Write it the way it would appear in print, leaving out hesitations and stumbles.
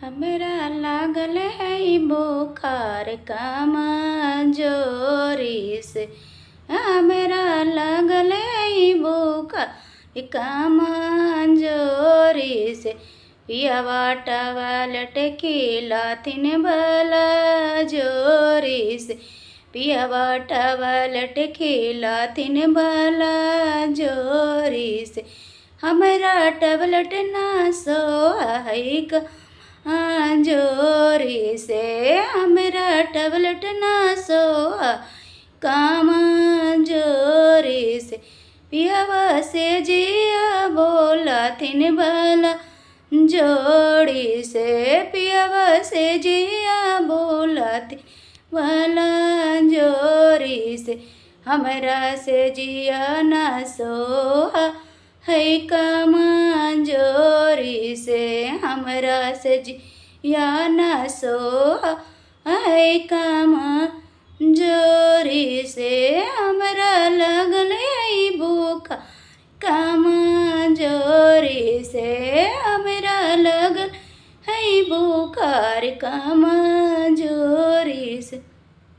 हमरा लागल है बुखार कमजोरी से। हमरा लागल है बुखार कमजोरी से। पियवा टॉवलेट खिलाथिन भला जोरी से। पियवा टॉवलेट खिलाथिन भला जोरी से। हमरा टॉवलेट ना सोहाई जोरी से। हमरा टॉवलेट ना सोहा कमजोरी से। पियवा से जिया बोलाथिन भला जोड़ी से। पियवा से जिया बोलाथिन भला जोरी से। हमरा से जिया ना सोहा है कमजोरी से। हमरा से जिया ना सोहा है कमजोरी से। हमरा लगल है बुखार कमजोरी से। हमरा लगल है बुखार कमजोरी से।